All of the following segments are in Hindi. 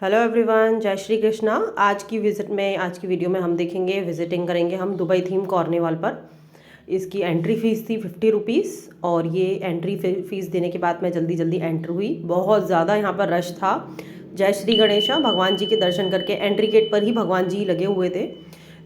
हेलो एवरीवन, जय श्री कृष्णा। आज की वीडियो में हम देखेंगे, विजिटिंग करेंगे हम दुबई थीम कॉर्निवॉल पर। इसकी एंट्री फ़ीस थी 50 रुपीज़ और ये एंट्री फ़ीस देने के बाद मैं जल्दी जल्दी एंटर हुई। बहुत ज़्यादा यहाँ पर रश था। जय श्री गणेशा। भगवान जी के दर्शन करके एंट्री गेट पर ही भगवान जी लगे हुए थे,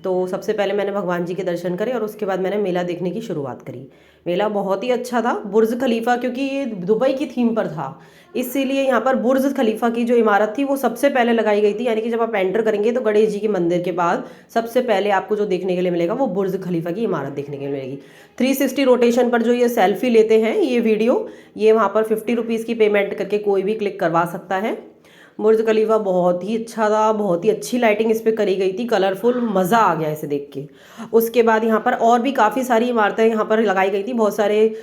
तो सबसे पहले मैंने भगवान जी के दर्शन करे और उसके बाद मैंने मेला देखने की शुरुआत करी। मेला बहुत ही अच्छा था। बुर्ज खलीफा, क्योंकि ये दुबई की थीम पर था, इसीलिए यहाँ पर बुर्ज खलीफा की जो इमारत थी वो सबसे पहले लगाई गई थी। यानी कि जब आप एंटर करेंगे तो गणेश जी के मंदिर के बाद सबसे पहले आपको जो देखने के लिए मिलेगा वो बुर्ज खलीफा की इमारत देखने के लिए मिलेगी। 360 रोटेशन पर जो ये सेल्फी लेते हैं ये वीडियो, ये वहाँ पर 50 रुपीज़ की पेमेंट करके कोई भी क्लिक करवा सकता है। बुर्ज खलीफा बहुत ही अच्छा था, बहुत ही अच्छी लाइटिंग इस पर करी गई थी, कलरफुल, मज़ा आ गया इसे देख के। उसके बाद यहाँ पर और भी काफ़ी सारी इमारतें यहाँ पर लगाई गई थी, बहुत सारे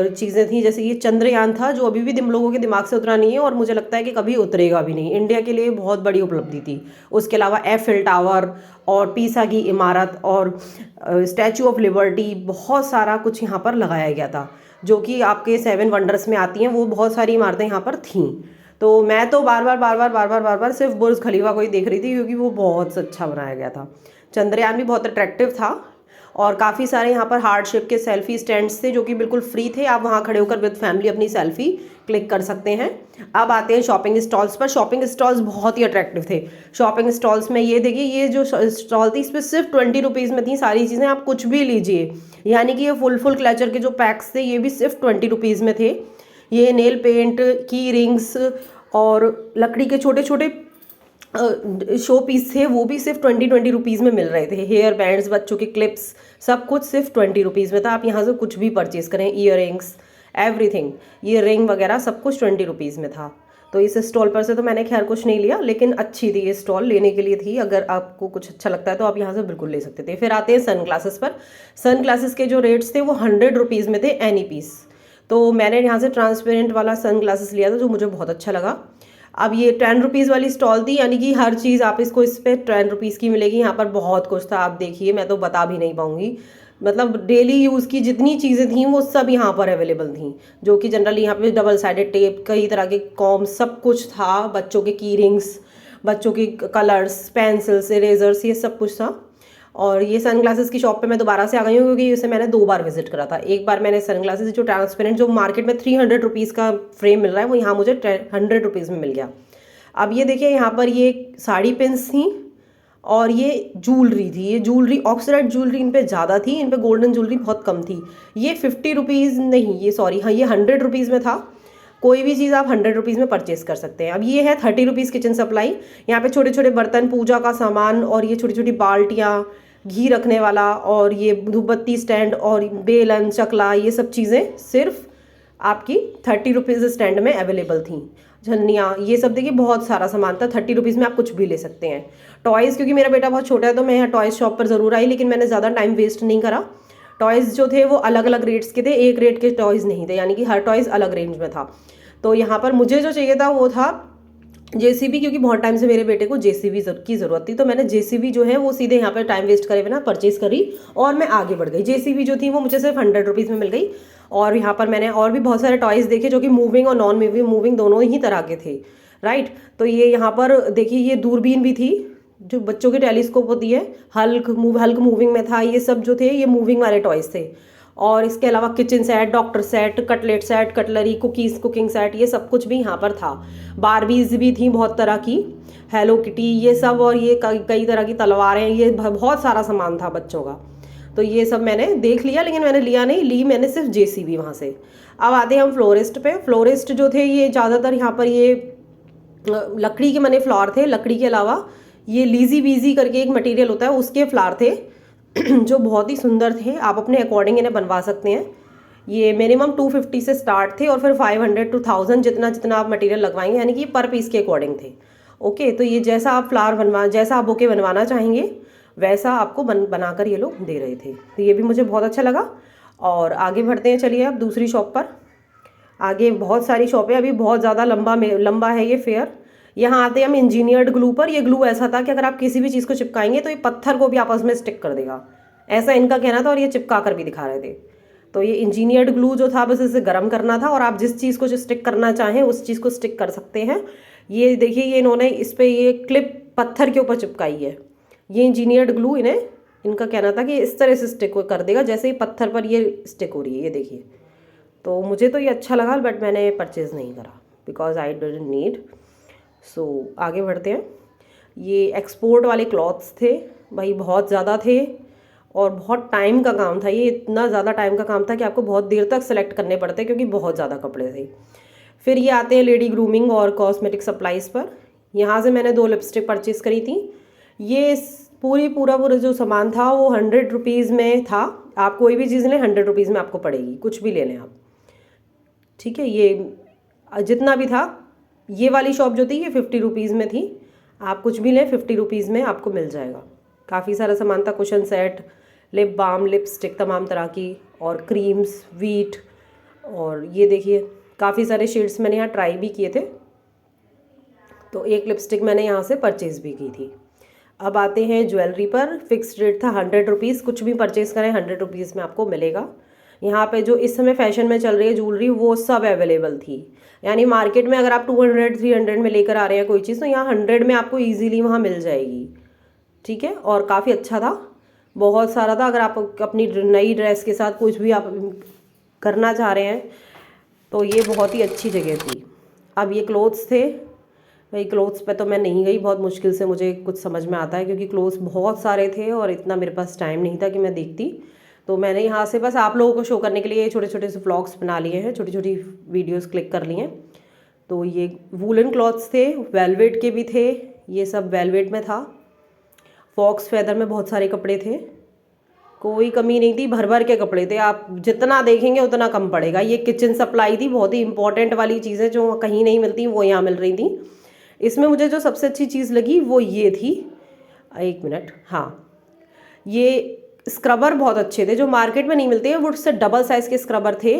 चीज़ें थी। जैसे ये चंद्रयान था जो अभी भी लोगों के दिमाग से उतरा नहीं है और मुझे लगता है कि कभी उतरेगा भी नहीं। इंडिया के लिए बहुत बड़ी उपलब्धि थी। उसके अलावा एफिल टावर और पीसा की इमारत और स्टैचू ऑफ लिबर्टी, बहुत सारा कुछ यहाँ पर लगाया गया था जो कि आपके 7 वंडर्स में आती हैं। वो बहुत सारी इमारतें यहाँ पर थीं। तो मैं तो बार बार सिर्फ बुर्ज खलीफा को ही देख रही थी, क्योंकि वो बहुत अच्छा बनाया गया था। चंद्रयान भी बहुत अट्रैक्टिव था और काफ़ी सारे यहाँ पर हार्ट शेप के सेल्फी स्टैंड्स थे जो कि बिल्कुल फ्री थे। आप वहाँ खड़े होकर विद फैमिली अपनी सेल्फी क्लिक कर सकते हैं। अब आते हैं शॉपिंग स्टॉल्स पर। शॉपिंग स्टॉल्स बहुत ही अट्रैक्टिव थे। शॉपिंग स्टॉल्स में ये देखिए, ये जो स्टॉल थी इस पर सिर्फ 20 रुपीज़ में थी सारी चीज़ें, आप कुछ भी लीजिए। यानी कि ये फुल क्लचर के जो पैक्स थे ये भी सिर्फ 20 रुपीज़ में थे। ये नेल पेंट की रिंग्स और लकड़ी के छोटे छोटे शो पीस थे, वो भी सिर्फ 20 रुपीज़ में मिल रहे थे। हेयर बैंड्स, बच्चों के क्लिप्स, सब कुछ सिर्फ 20 रुपीज़ में था। आप यहाँ से कुछ भी परचेज करें, ईयर रिंग्स, एवरीथिंग, ये रिंग वगैरह सब कुछ 20 रुपीज़ में था। तो इस स्टॉल पर से तो मैंने खैर कुछ नहीं लिया, लेकिन अच्छी थी ये स्टॉल, लेने के लिए थी। अगर आपको कुछ अच्छा लगता है तो आप यहाँ से बिल्कुल ले सकते थे। फिर आते हैं सन ग्लासेस पर। सन ग्लासेस के जो रेट्स थे वो 100 रुपीज़ में थे एनी पीस। तो मैंने यहाँ से ट्रांसपेरेंट वाला सन ग्लासेस लिया था जो मुझे बहुत अच्छा लगा। अब ये 10 रुपीज़ वाली स्टॉल थी, यानी कि हर चीज़ आप इसको इस पर 10 रुपीज़ की मिलेगी। यहाँ पर बहुत कुछ था, आप देखिए, मैं तो बता भी नहीं पाऊँगी। मतलब डेली यूज़ की जितनी चीज़ें थी वो सब यहाँ पर अवेलेबल थी, जो कि जनरली यहाँ पे डबल साइडेड टेप, कई तरह के कॉम, सब कुछ था। बच्चों के की रिंग्स, बच्चों की कलर्स, पेंसिल्स, इरेजर्स, ये सब कुछ था। और ये सन ग्लासेस की शॉप पे मैं दोबारा से आ गई हूँ, क्योंकि इसे मैंने 2 बार विजिट करा था। एक बार मैंने सन ग्लासेस जो ट्रांसपेरेंट, जो मार्केट में 300 रुपीज़ का फ्रेम मिल रहा है, वो यहाँ मुझे 100 रुपीज़ में मिल गया। अब ये देखिए, यहाँ पर ये साड़ी पिन्स थी और ये ज्वेलरी थी। ये ज्वेलरी, ऑक्सीडाइज ज्वेलरी इन पे ज़्यादा थी, इन पे गोल्डन ज्वेलरी बहुत कम थी। ये 50 रुपीज़ नहीं, ये सॉरी, हाँ, ये 100 रुपीज़ में था। कोई भी चीज़ आप 100 रुपीज़ में परचेस कर सकते हैं। अब ये है 30 रुपीज़ किचन सप्लाई। यहाँ पे छोटे छोटे बर्तन, पूजा का सामान, और ये छोटी छोटी बाल्टियाँ, घी रखने वाला, और ये धूपबत्ती स्टैंड, और बेलन, चकला, ये सब चीज़ें सिर्फ आपकी 30 रुपीज़ स्टैंड में अवेलेबल थी। झन्नियाँ, ये सब देखिए, बहुत सारा सामान था। 30 रुपीज़ में आप कुछ भी ले सकते हैं। टॉयज़, क्योंकि मेरा बेटा बहुत छोटा है तो मैं यहाँ टॉयज़ शॉप पर ज़रूर आई, लेकिन मैंने ज़्यादा टाइम वेस्ट नहीं करा। टॉयज़ जो थे वो अलग अलग रेट्स के थे, एक रेट के टॉयज़ नहीं थे, यानी कि हर टॉयज़ अलग रेंज में था। तो यहाँ पर मुझे जो चाहिए था वो था जेसीबी, क्योंकि बहुत टाइम से मेरे बेटे को जेसीबी की ज़रूरत थी। तो मैंने जेसीबी जो है वो सीधे यहाँ पर टाइम वेस्ट करे बिना परचेज करी और मैं आगे बढ़ गई। जेसीबी जो थी वो मुझे सिर्फ 100 रुपीज़ में मिल गई। और यहाँ पर मैंने और भी बहुत सारे टॉयज़ देखे जो कि मूविंग और नॉन मूविंग दोनों ही तरह के थे, राइट। तो ये यहाँ पर देखिए, ये दूरबीन भी थी जो बच्चों की टेलीस्कोप होती है, हल्क मूविंग में था। ये सब जो थे ये मूविंग वाले टॉयज़ थे। और इसके अलावा kitchen set, doctor set, cutlet set, cutlery, cooking set, ये सब कुछ भी यहाँ पर था। बारबीज भी थी बहुत तरह की, हेलो किटी, ये सब, और ये कई तरह की तलवारें, ये बहुत सारा सामान था बच्चों का। तो ये सब मैंने देख लिया, लेकिन मैंने लिया नहीं, ली मैंने सिर्फ जेसीबी वहाँ से। अब आते हैं हम फ्लोरिस्ट पे। फ्लोरिस्ट जो थे ये ज़्यादातर यहाँ पर ये लकड़ी के बने फ्लावर थे। लकड़ी के अलावा ये लीजी बीजी करके एक मटेरियल होता है, उसके फ्लावर थे जो बहुत ही सुंदर थे। आप अपने अकॉर्डिंग इन्हें बनवा सकते हैं। ये मिनिमम 250 से स्टार्ट थे और फिर 500 to 1000 जितना जितना आप मटेरियल लगवाएंगे, यानी कि पर पीस के अकॉर्डिंग थे। ओके, तो ये जैसा आप जैसा आप बुके बनवाना चाहेंगे वैसा आपको बनाकर ये लोग दे रहे थे। तो ये भी मुझे बहुत अच्छा लगा। और आगे बढ़ते हैं, चलिए अब दूसरी शॉप पर। आगे बहुत सारी शॉपें, अभी बहुत ज़्यादा लंबा है ये फेयर। यहाँ आते हैं हम इंजीनियर्ड ग्लू पर। ये ग्लू ऐसा था कि अगर आप किसी भी चीज़ को चिपकाएंगे तो ये पत्थर को भी आपस में स्टिक कर देगा, ऐसा इनका कहना था, और ये चिपका कर भी दिखा रहे थे। तो ये इंजीनियर्ड ग्लू जो था, बस इसे गर्म करना था और आप जिस चीज़ को स्टिक करना चाहें उस चीज़ को स्टिक कर सकते हैं। ये देखिए, ये इन्होंने इस पे ये क्लिप पत्थर के ऊपर चिपकाई है। ये इंजीनियर्ड ग्लू इनका कहना था कि इस तरह से स्टिक कर देगा जैसे ही पत्थर पर ये स्टिक हो रही है, ये देखिए। तो मुझे तो ये अच्छा लगा, बट मैंने परचेज़ नहीं करा बिकॉज आई डिडंट नीड। सो आगे बढ़ते हैं। ये एक्सपोर्ट वाले क्लॉथ्स थे भाई, बहुत ज़्यादा थे और बहुत टाइम का काम था। ये इतना ज़्यादा टाइम का काम था कि आपको बहुत देर तक सेलेक्ट करने पड़ते क्योंकि बहुत ज़्यादा कपड़े थे। फिर ये आते हैं लेडी ग्रूमिंग और कॉस्मेटिक सप्लाईज़ पर। यहाँ से मैंने 2 लिपस्टिक परचेज़ करी थी। ये पूरा जो सामान था वो 100 रुपीज़ में था। आप कोई भी चीज़ लें 100 रुपीज़ में आपको पड़ेगी, कुछ भी ले लें आप, ठीक है। ये जितना भी था, ये वाली शॉप जो थी ये 50 रुपीज़ में थी। आप कुछ भी लें 50 रुपीज़ में आपको मिल जाएगा। काफ़ी सारा सामान था, cushion set, lip balm, lipstick तमाम तरह की, और क्रीम्स, वीट, और ये देखिए काफ़ी सारे शेड्स मैंने यहाँ ट्राई भी किए थे। तो एक लिपस्टिक मैंने यहाँ से परचेज़ भी की थी। अब आते हैं ज्वेलरी पर। फिक्स्ड रेट था 100 रुपीज़। कुछ भी परचेज़ करें 100 रुपीज़ में आपको मिलेगा। यहाँ पे जो इस समय फैशन में चल रही है ज्वेलरी वो सब अवेलेबल थी। यानी मार्केट में अगर आप 200-300 में लेकर आ रहे हैं कोई चीज़, तो यहाँ 100 में आपको ईजीली वहाँ मिल जाएगी, ठीक है। और काफ़ी अच्छा था, बहुत सारा था। अगर आप अपनी नई ड्रेस के साथ कुछ भी आप करना चाह रहे हैं तो ये बहुत ही अच्छी जगह थी। अब ये क्लोथ्स थे भाई, क्लोथ्स पे तो मैं नहीं गई, बहुत मुश्किल से मुझे कुछ समझ में आता है क्योंकि क्लोथ्स बहुत सारे थे और इतना मेरे पास टाइम नहीं था कि मैं देखती। तो मैंने यहाँ से बस आप लोगों को शो करने के लिए छोटे छोटे से व्लॉग्स बना लिए हैं, छोटी छोटी वीडियोस क्लिक कर लिए हैं। तो ये वूलन क्लॉथ्स थे, वेलवेट के भी थे, ये सब वेलवेट में था। फॉक्स फेदर में बहुत सारे कपड़े थे, कोई कमी नहीं थी, भर भर के कपड़े थे। आप जितना देखेंगे उतना कम पड़ेगा। ये किचन सप्लाई थी, बहुत ही इंपॉर्टेंट वाली चीज़ें जो कहीं नहीं मिलती वो यहाँ मिल रही थी। इसमें मुझे जो सबसे अच्छी चीज़ लगी वो ये थी, एक मिनट, हाँ, ये स्क्रबर बहुत अच्छे थे जो मार्केट में नहीं मिलते हैं, वो उससे डबल साइज़ के स्क्रबर थे।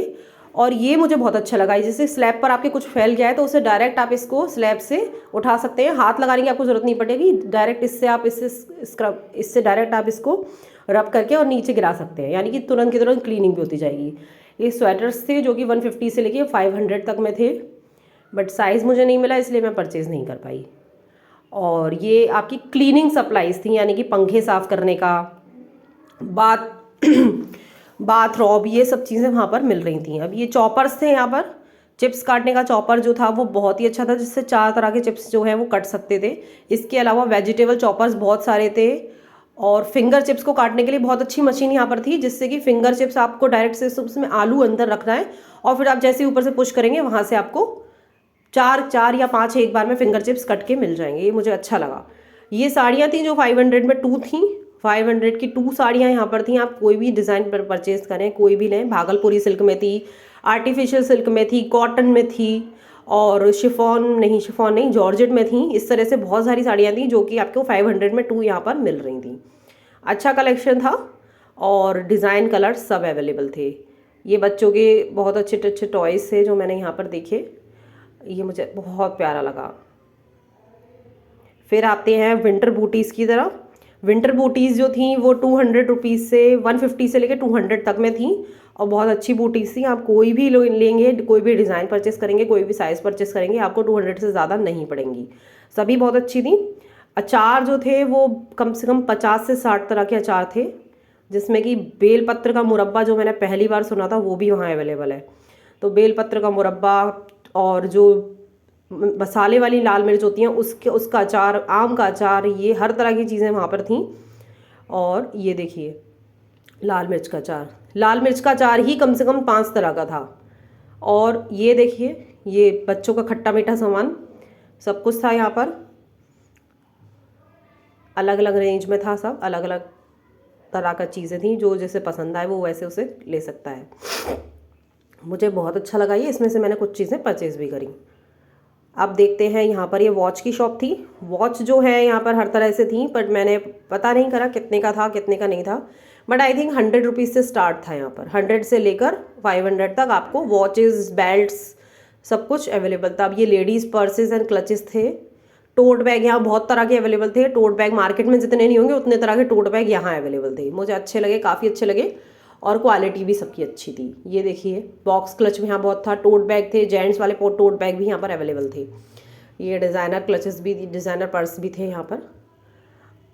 और ये मुझे बहुत अच्छा लगा, जैसे स्लैब पर आपके कुछ फैल गया है तो उसे डायरेक्ट आप इसको स्लैब से उठा सकते हैं, हाथ लगाने की आपको ज़रूरत नहीं पड़ेगी। डायरेक्ट इससे आप इससे डायरेक्ट आप इसको रब करके और नीचे गिरा सकते हैं, यानी कि तुरंत की तुरंत क्लीनिंग भी होती जाएगी। ये स्वेटर्स थे जो कि 150 से लेके 500 तक में थे, बट साइज़ मुझे नहीं मिला इसलिए मैं परचेज़ नहीं कर पाई। और ये आपकी क्लीनिंग सप्लाईज थी, यानी कि पंखे साफ़ करने का, बाथ रॉब, ये सब चीज़ें वहाँ पर मिल रही थी। अब ये चॉपर्स थे, यहाँ पर चिप्स काटने का चॉपर जो था वो बहुत ही अच्छा था, जिससे 4 तरह के चिप्स जो है वो कट सकते थे। इसके अलावा वेजिटेबल चॉपर्स बहुत सारे थे, और फिंगर चिप्स को काटने के लिए बहुत अच्छी मशीन यहाँ पर थी, जिससे कि फिंगर चिप्स आपको डायरेक्ट से उसमें आलू अंदर रखना है और फिर आप जैसे ऊपर से पुश करेंगे वहाँ से आपको 4 या 5 एक बार में फिंगर चिप्स कट के मिल जाएंगे। ये मुझे अच्छा लगा। ये साड़ियाँ थी जो 500 में 2 थी, 500 की 2 साड़ियाँ यहाँ पर थी। आप कोई भी डिज़ाइन पर परचेज़ करें, कोई भी लें। भागलपुरी सिल्क में थी, आर्टिफिशियल सिल्क में थी, कॉटन में थी, और शिफॉन नहीं जॉर्जेट में थी। इस तरह से बहुत सारी साड़ियाँ थी जो कि आपको 500 में 2 यहाँ पर मिल रही थी। अच्छा कलेक्शन था और डिज़ाइन कलर सब अवेलेबल थे। ये बच्चों के बहुत अच्छे अच्छे टॉयज़ थे जो मैंने यहाँ पर देखे, ये मुझे बहुत प्यारा लगा। फिर आते हैं विंटर बूटीज़ की तरफ। विंटर बूटीज़ जो थी वो 200 रुपीज़ से 150 से लेकर 200 तक में थी, और बहुत अच्छी बूटीज़ थी। आप कोई भी लेंगे, कोई भी डिज़ाइन परचेस करेंगे, कोई भी साइज़ परचेस करेंगे, आपको 200 से ज़्यादा नहीं पड़ेंगी। सभी बहुत अच्छी थी। अचार जो थे वो कम से कम 50 से 60 तरह के अचार थे, जिसमें कि बेलपत्र का मुरब्बा जो मैंने पहली बार सुना था वो भी वहाँ अवेलेबल है। तो बेलपत्र का मुरब्बा, और जो मसाले वाली लाल मिर्च होती हैं उसका अचार, आम का अचार, ये हर तरह की चीज़ें वहाँ पर थीं। और ये देखिए लाल मिर्च का अचार ही कम से कम 5 तरह का था। और ये देखिए ये बच्चों का खट्टा मीठा सामान सब कुछ था यहाँ पर, अलग अलग रेंज में था, सब अलग अलग तरह का चीज़ें थी। जो जैसे पसंद आए वो वैसे उसे ले सकता है। मुझे बहुत अच्छा लगा ये, इसमें से मैंने कुछ चीज़ें परचेज़ भी करी। अब देखते हैं यहाँ पर, ये वॉच की शॉप थी। वॉच जो है यहाँ पर हर तरह से थी, बट मैंने पता नहीं करा कितने का था कितने का नहीं था, बट आई थिंक 100 रुपीज़ से स्टार्ट था यहाँ पर। 100 से लेकर 500 तक आपको वॉचेस, बेल्ट्स, सब कुछ अवेलेबल था। अब ये लेडीज़ पर्सेज एंड क्लचेस थे। टोट बैग यहाँ बहुत तरह के अवेलेबल थे। टोट बैग मार्केट में जितने नहीं होंगे उतने तरह के टोट बैग यहाँ अवेलेबल थे। मुझे अच्छे लगे, काफ़ी अच्छे लगे, और क्वालिटी भी सबकी अच्छी थी। ये देखिए बॉक्स क्लच भी यहाँ बहुत था, टोट बैग थे, जेंट्स वाले टोट बैग भी यहाँ पर अवेलेबल थे। ये डिज़ाइनर क्लचेस भी, डिज़ाइनर पर्स भी थे यहाँ पर।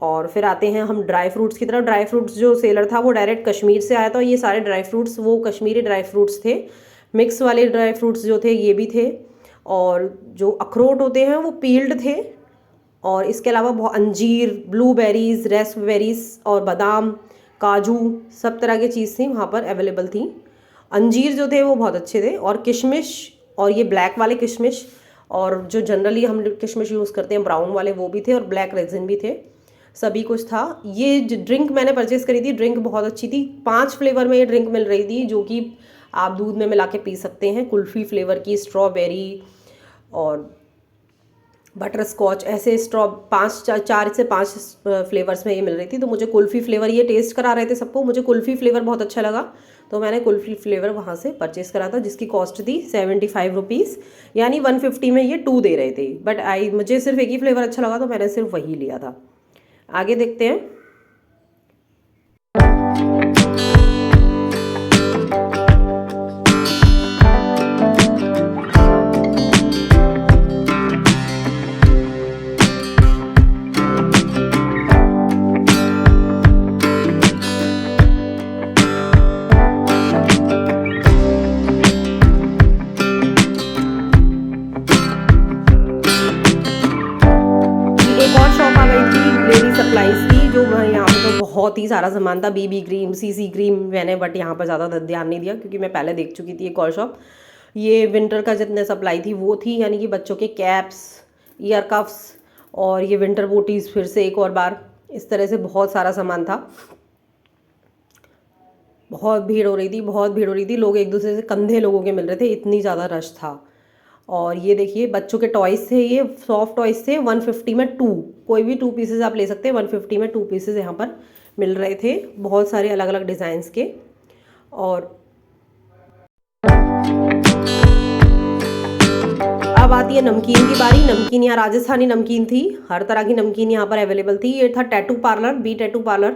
और फिर आते हैं हम ड्राई फ्रूट्स की तरफ। ड्राई फ्रूट्स जो सेलर था वो डायरेक्ट कश्मीर से आया था। ये सारे ड्राई फ्रूट्स वो कश्मीरी ड्राई फ्रूट्स थे। मिक्स वाले ड्राई फ्रूट्स जो थे ये भी थे, और जो अखरोट होते हैं वो पील्ड थे। और इसके अलावा बहुत अंजीर, ब्लूबेरीज, रेस्पबेरीज और बादाम, काजू, सब तरह की चीज़ थी वहाँ पर अवेलेबल थी। अंजीर जो थे वो बहुत अच्छे थे, और किशमिश, और ये ब्लैक वाले किशमिश, और जो जनरली हम किशमिश यूज़ करते हैं ब्राउन वाले वो भी थे, और ब्लैक रेजिन भी थे, सभी कुछ था। ये ड्रिंक मैंने परचेज़ करी थी, ड्रिंक बहुत अच्छी थी। 5 फ्लेवर में ये ड्रिंक मिल रही थी, जो कि आप दूध में मिला के पी सकते हैं। कुल्फ़ी फ्लेवर की, स्ट्रॉबेरी और बटर स्कॉच, ऐसे 4 से 5 फ्लेवर्स में ये मिल रही थी। तो मुझे कुल्फ़ी फ्लेवर, ये टेस्ट करा रहे थे सबको, मुझे कुल्फ़ी फ्लेवर बहुत अच्छा लगा, तो मैंने कुल्फ़ी फ्लेवर वहाँ से परचेज़ करा था, जिसकी कॉस्ट थी 75 रुपीज़, यानी 150 में ये 2 दे रहे थे। बट मुझे सिर्फ एक ही फ्लेवर अच्छा लगा, तो मैंने सिर्फ वही लिया था। आगे देखते हैं। सप्लाईज की, जो यहाँ पे तो बहुत ही सारा सामान था, बीबी क्रीम, सीसी क्रीम, मैंने बट यहाँ पर ज़्यादा ध्यान नहीं दिया क्योंकि मैं पहले देख चुकी थी एक और शॉप। ये विंटर का जितने सप्लाई थी वो थी, यानी कि बच्चों के कैप्स, ईयर कफ्स, और ये विंटर बूटीज़ फिर से एक और बार, इस तरह से बहुत सारा सामान था। बहुत भीड़ हो रही थी, बहुत भीड़ हो रही थी, लोग एक दूसरे से कंधे लोगों के मिल रहे थे, इतनी ज़्यादा रश था। और ये देखिए बच्चों के टॉयज़ थे, ये सॉफ्ट टॉयज़ थे, 150 में 2, कोई भी 2 पीसेज आप ले सकते हैं। 150 में 2 पीसेज यहाँ पर मिल रहे थे, बहुत सारे अलग अलग डिज़ाइंस के। और अब आती है नमकीन की बारी। नमकीन यहाँ राजस्थानी नमकीन थी, हर तरह की नमकीन यहाँ पर अवेलेबल थी। ये था tattoo parlour, B tattoo parlour.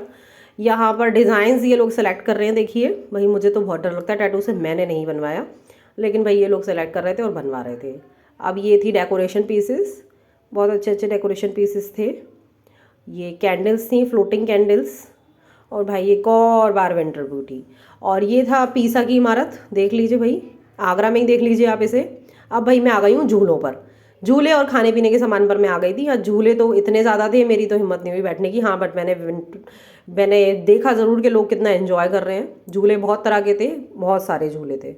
यहाँ पर डिज़ाइंस ये लोग सेलेक्ट कर रहे हैं, देखिए भाई, मुझे तो बहुत डर लगता है टैटू से, मैंने नहीं बनवाया, लेकिन भाई ये लोग सेलेक्ट कर रहे थे और बनवा रहे थे। अब ये थी डेकोरेशन पीसेस, बहुत अच्छे अच्छे डेकोरेशन पीसेस थे। ये कैंडल्स थी, फ्लोटिंग कैंडल्स, और भाई एक और बार विंटर ब्यूटी। और ये था पीसा की इमारत, देख लीजिए भाई, आगरा में ही देख लीजिए आप इसे। अब भाई मैं आ गई हूँ झूलों पर, झूले और खाने पीने के सामान पर मैं आ गई थी। हाँ, झूले तो इतने ज़्यादा थे, मेरी तो हिम्मत नहीं हुई बैठने की। हाँ, बट मैंने देखा ज़रूर कि लोग कितना एंजॉय कर रहे हैं। झूले बहुत तरह के थे, बहुत सारे झूले थे।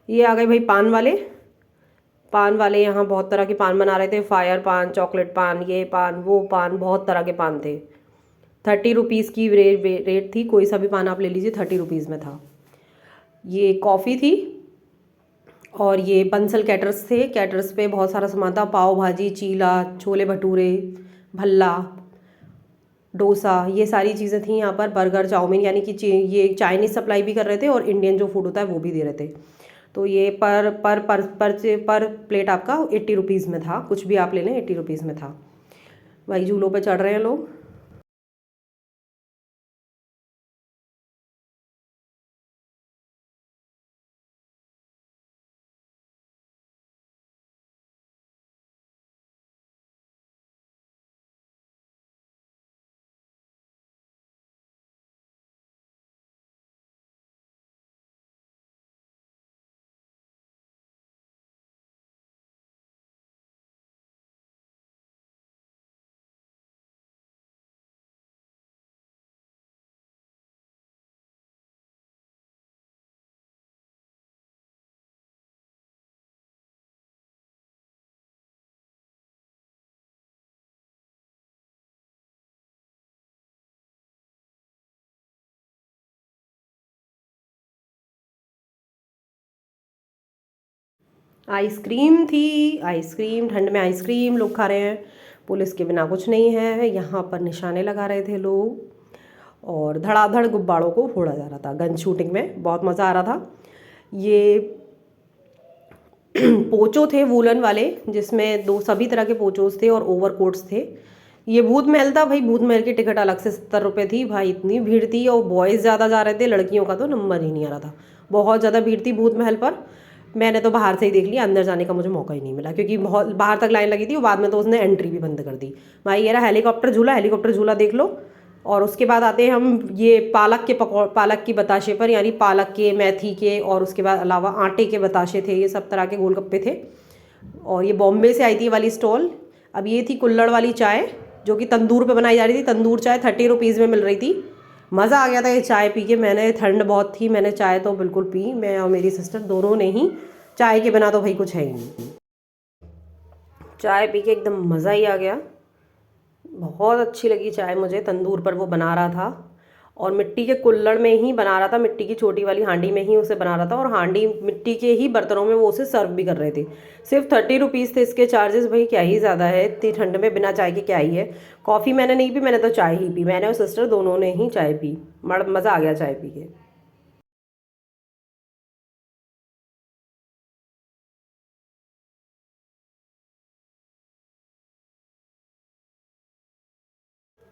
ये आ गए भाई पान वाले। पान वाले यहाँ बहुत तरह के पान बना रहे थे, फायर पान, चॉकलेट पान, ये पान, वो पान, बहुत तरह के पान थे। 30 रुपीज़ की रेट थी, कोई सा भी पान आप ले लीजिए, 30 रुपीज़ में था। ये कॉफ़ी थी, और ये बंसल कैटर्स थे। कैटर्स पे बहुत सारा सामान था, पाव भाजी, चीला, छोले भटूरे, भल्ला, डोसा, ये सारी चीज़ें थी यहाँ पर। बर्गर, चाउमीन, यानी कि ये चाइनीज़ सप्लाई भी कर रहे थे, और इंडियन जो फूड होता है वो भी दे रहे थे। तो ये पर प्लेट आपका 80 रुपीज़ में था, कुछ भी आप ले लें 80 रुपीज़ में था। भाई झूलों पे चढ़ रहे हैं लोग। आइसक्रीम थी, आइसक्रीम, ठंड में आइसक्रीम लोग खा रहे हैं, पुलिस के बिना कुछ नहीं है। यहाँ पर निशाने लगा रहे थे लोग, और धड़ाधड़ गुब्बारों को फोड़ा जा रहा था गन शूटिंग में, बहुत मज़ा आ रहा था। ये पोचो थे वूलन वाले, जिसमें दो सभी तरह के पोचोस थे और ओवरकोट्स थे। ये भूत महल था भाई, भूत महल की टिकट अलग से 70 रुपये थी भाई, इतनी भीड़ थी और बॉयज़ ज़्यादा जा रहे थे, लड़कियों का तो नंबर ही नहीं आ रहा था, बहुत ज़्यादा भीड़ थी भूत महल पर। मैंने तो बाहर से ही देख लिया, अंदर जाने का मुझे मौका ही नहीं मिला क्योंकि बहुत बाहर तक लाइन लगी थी और बाद में तो उसने एंट्री भी बंद कर दी। भाई ये रहा हेलीकॉप्टर झूला देख लो। और उसके बाद आते हैं हम ये पालक की बताशे पर, यानी पालक के, मेथी के और उसके बाद अलावा आटे के बताशे थे, ये सब तरह के गोलगप्पे थे। और ये बॉम्बे से आई थी वाली स्टॉल। अब ये थी कुल्हड़ वाली चाय, जो कि तंदूर पे बनाई जा रही थी, तंदूर चाय 30 रुपीज़ में मिल रही थी। मज़ा आ गया था ये चाय पी के, मैंने ठंड बहुत थी, मैंने चाय तो बिल्कुल पी, मैं और मेरी सिस्टर दोनों ने ही। चाय के बिना तो भाई कुछ है ही नहीं। चाय पी के एकदम मज़ा ही आ गया, बहुत अच्छी लगी चाय मुझे। तंदूर पर वो बना रहा था और मिट्टी के कुल्हड़ में ही बना रहा था, मिट्टी की छोटी वाली हांडी में ही उसे बना रहा था, और हांडी मिट्टी के ही बर्तनों में वो उसे सर्व भी कर रहे थे। सिर्फ 30 रुपीज़ थे इसके चार्जेस, भाई क्या ही ज़्यादा है, इतनी ठंड में बिना चाय के क्या ही है। कॉफ़ी मैंने नहीं पी, मैंने तो चाय ही पी, मैंने और सिस्टर दोनों ने ही चाय पी, मज़ा आ गया चाय पी के।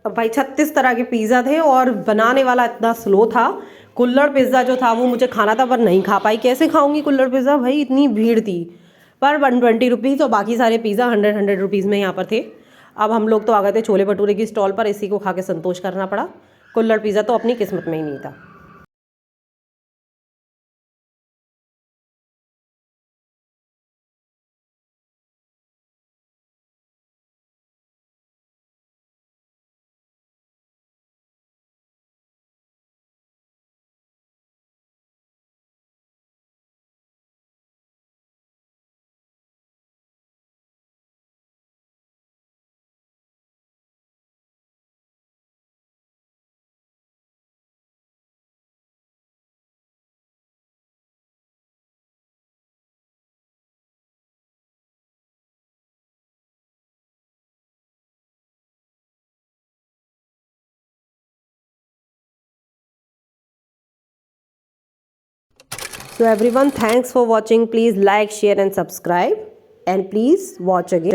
अब भाई 36 तरह के पिज़्ज़ा थे और बनाने वाला इतना स्लो था। कुल्हड़ पिज़्ज़ा जो था वो मुझे खाना था पर नहीं खा पाई, कैसे खाऊंगी कुल्हड़ पिज़्ज़ा भाई, इतनी भीड़ थी। पर 120 रुपीज़ और बाकी सारे पिज़्ज़ा 100 में यहाँ पर थे। अब हम लोग तो आ गए थे छोले भटूरे की स्टॉल पर, इसी को खा के संतोष करना पड़ा। कुल्हड़ पिज़्ज़ा तो अपनी किस्मत में ही नहीं था। So everyone, thanks for watching. Please like, share and subscribe, and please watch again.